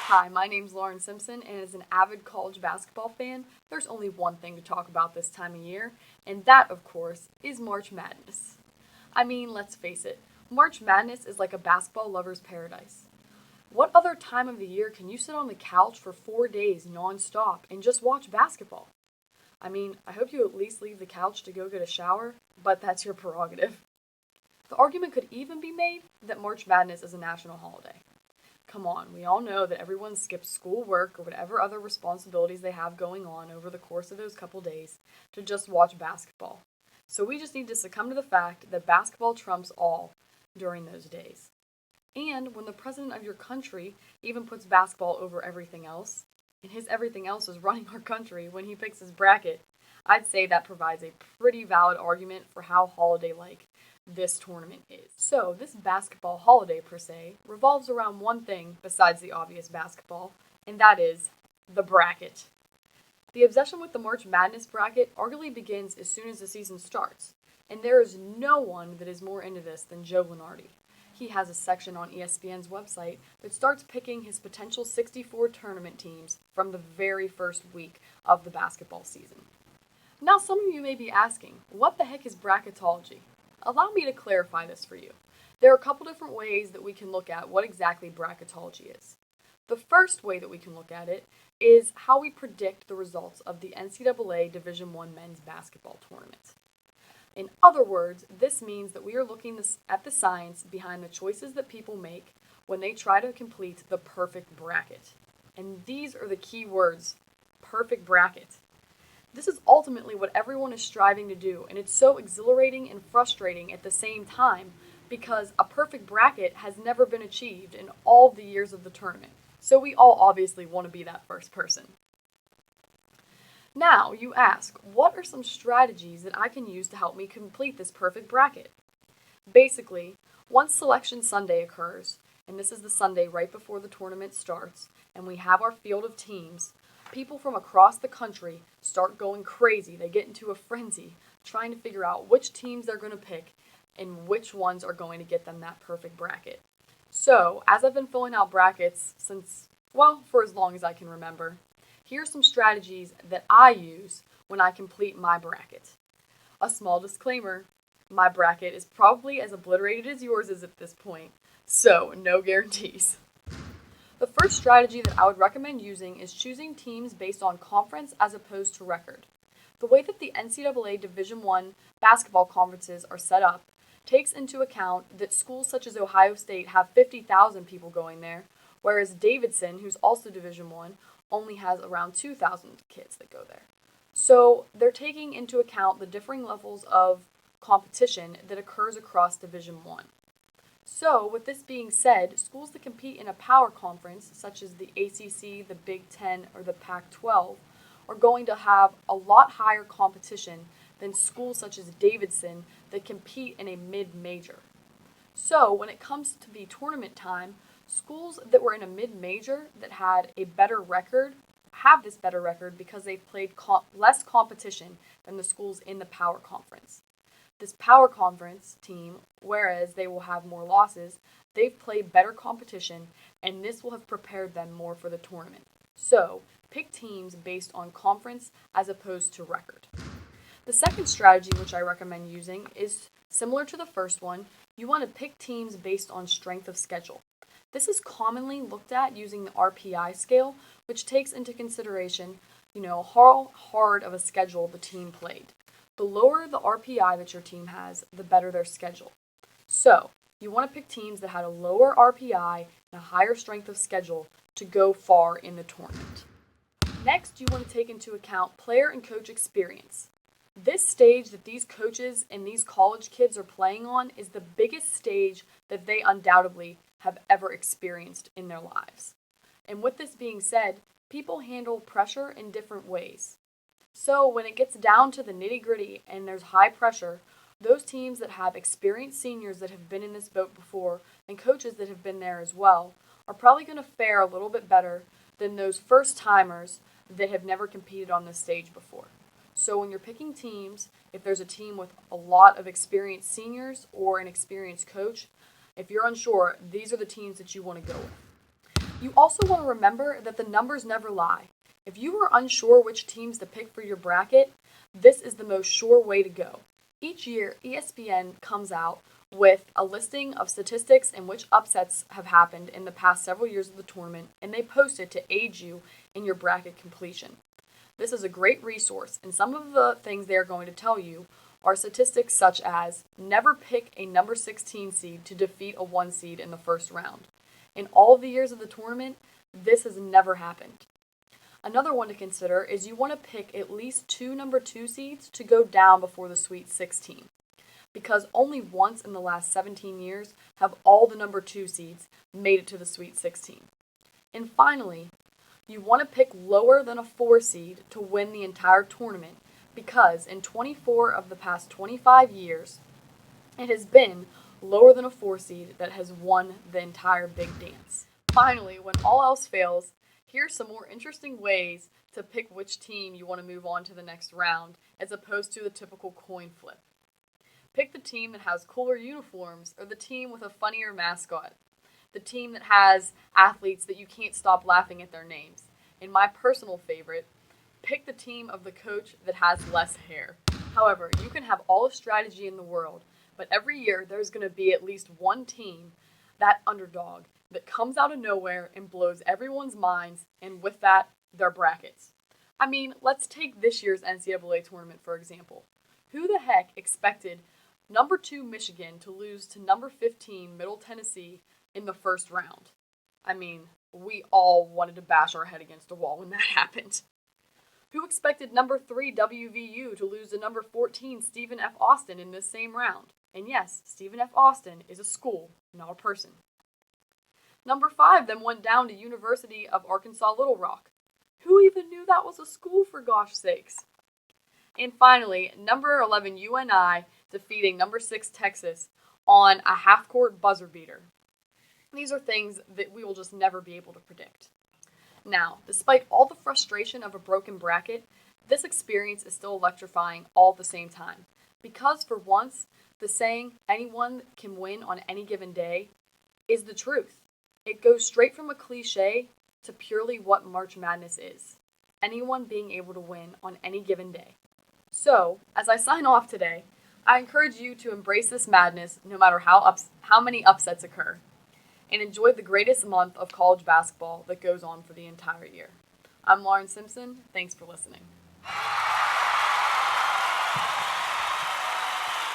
Hi, my name's Lauren Simpson, and as an avid college basketball fan, there's only one thing to talk about this time of year, and that, of course, is March Madness. I mean, let's face it, March Madness is like a basketball lover's paradise. What other time of the year can you sit on the couch for 4 days non-stop and just watch basketball? I mean, I hope you at least leave the couch to go get a shower, but that's your prerogative. The argument could even be made that March Madness is a national holiday. Come on, we all know that everyone skips school, work, or whatever other responsibilities they have going on over the course of those couple days to just watch basketball. So we just need to succumb to the fact that basketball trumps all during those days. And when the president of your country even puts basketball over everything else, and his everything else is running our country when he picks his bracket, I'd say that provides a pretty valid argument for how holiday-like this tournament is. So, this basketball holiday, per se, revolves around one thing besides the obvious basketball, and that is the bracket. The obsession with the March Madness bracket arguably begins as soon as the season starts, and there is no one that is more into this than Joe Lunardi. He has a section on ESPN's website that starts picking his potential 64 tournament teams from the very first week of the basketball season. Now, some of you may be asking, what the heck is bracketology? Allow me to clarify this for you. There are a couple different ways that we can look at what exactly bracketology is. The first way that we can look at it is how we predict the results of the NCAA Division I men's basketball tournament. In other words, this means that we are looking at the science behind the choices that people make when they try to complete the perfect bracket. And these are the key words: perfect bracket. This is ultimately what everyone is striving to do, and it's so exhilarating and frustrating at the same time because a perfect bracket has never been achieved in all the years of the tournament. So we all obviously want to be that first person. Now, you ask, what are some strategies that I can use to help me complete this perfect bracket? Basically, once Selection Sunday occurs, and this is the Sunday right before the tournament starts, and we have our field of teams, people from across the country start going crazy. They get into a frenzy trying to figure out which teams they're going to pick and which ones are going to get them that perfect bracket. So, as I've been filling out brackets for as long as I can remember, here's some strategies that I use when I complete my bracket. A small disclaimer, my bracket is probably as obliterated as yours is at this point, so no guarantees. The first strategy that I would recommend using is choosing teams based on conference as opposed to record. The way that the NCAA Division I basketball conferences are set up takes into account that schools such as Ohio State have 50,000 people going there, whereas Davidson, who's also Division I, only has around 2,000 kids that go there. So they're taking into account the differing levels of competition that occurs across Division I. So, with this being said, schools that compete in a power conference, such as the ACC, the Big Ten, or the Pac-12, are going to have a lot higher competition than schools such as Davidson that compete in a mid-major. So, when it comes to be tournament time, schools that were in a mid-major that had a better record have this better record because they've played less competition than the schools in the power conference. This power conference team, whereas they will have more losses, they've played better competition, and this will have prepared them more for the tournament. So, pick teams based on conference as opposed to record. The second strategy which I recommend using is similar to the first one. You want to pick teams based on strength of schedule. This is commonly looked at using the RPI scale, which takes into consideration, how hard of a schedule the team played. The lower the RPI that your team has, the better their schedule. So, you want to pick teams that had a lower RPI and a higher strength of schedule to go far in the tournament. Next, you want to take into account player and coach experience. This stage that these coaches and these college kids are playing on is the biggest stage that they undoubtedly have ever experienced in their lives. And with this being said, people handle pressure in different ways. So when it gets down to the nitty-gritty and there's high pressure, those teams that have experienced seniors that have been in this boat before and coaches that have been there as well are probably going to fare a little bit better than those first-timers that have never competed on this stage before. So when you're picking teams, if there's a team with a lot of experienced seniors or an experienced coach, if you're unsure, these are the teams that you want to go with. You also want to remember that the numbers never lie. If you are unsure which teams to pick for your bracket, this is the most sure way to go. Each year, ESPN comes out with a listing of statistics and which upsets have happened in the past several years of the tournament, and they post it to aid you in your bracket completion. This is a great resource, and some of the things they are going to tell you are statistics such as never pick a number 16 seed to defeat a 1 seed in the first round. In all of the years of the tournament, this has never happened. Another one to consider is you want to pick at least 2 number 2 seeds to go down before the Sweet 16, because only once in the last 17 years have all the number 2 seeds made it to the Sweet 16. And finally, you want to pick lower than a 4 seed to win the entire tournament, because in 24 of the past 25 years, it has been lower than a 4 seed that has won the entire big dance. Finally, when all else fails, here's some more interesting ways to pick which team you want to move on to the next round, as opposed to the typical coin flip. Pick the team that has cooler uniforms, or the team with a funnier mascot. The team that has athletes that you can't stop laughing at their names. And my personal favorite, pick the team of the coach that has less hair. However, you can have all the strategy in the world, but every year there's going to be at least one team, that underdog, that comes out of nowhere and blows everyone's minds, and with that, their brackets. I mean, let's take this year's NCAA tournament for example. Who the heck expected number 2 Michigan to lose to number 15 Middle Tennessee in the first round? I mean, we all wanted to bash our head against a wall when that happened. Who expected number 3 WVU to lose to number 14 Stephen F. Austin in this same round? And yes, Stephen F. Austin is a school, not a person. Number 5 then went down to University of Arkansas Little Rock. Who even knew that was a school, for gosh sakes? And finally, number 11 UNI defeating number 6 Texas on a half-court buzzer beater. These are things that we will just never be able to predict. Now, despite all the frustration of a broken bracket, this experience is still electrifying all at the same time. Because for once, the saying, anyone can win on any given day, is the truth. It goes straight from a cliche to purely what March Madness is. Anyone being able to win on any given day. So, as I sign off today, I encourage you to embrace this madness no matter how many upsets occur, and enjoy the greatest month of college basketball that goes on for the entire year. I'm Lauren Simpson. Thanks for listening.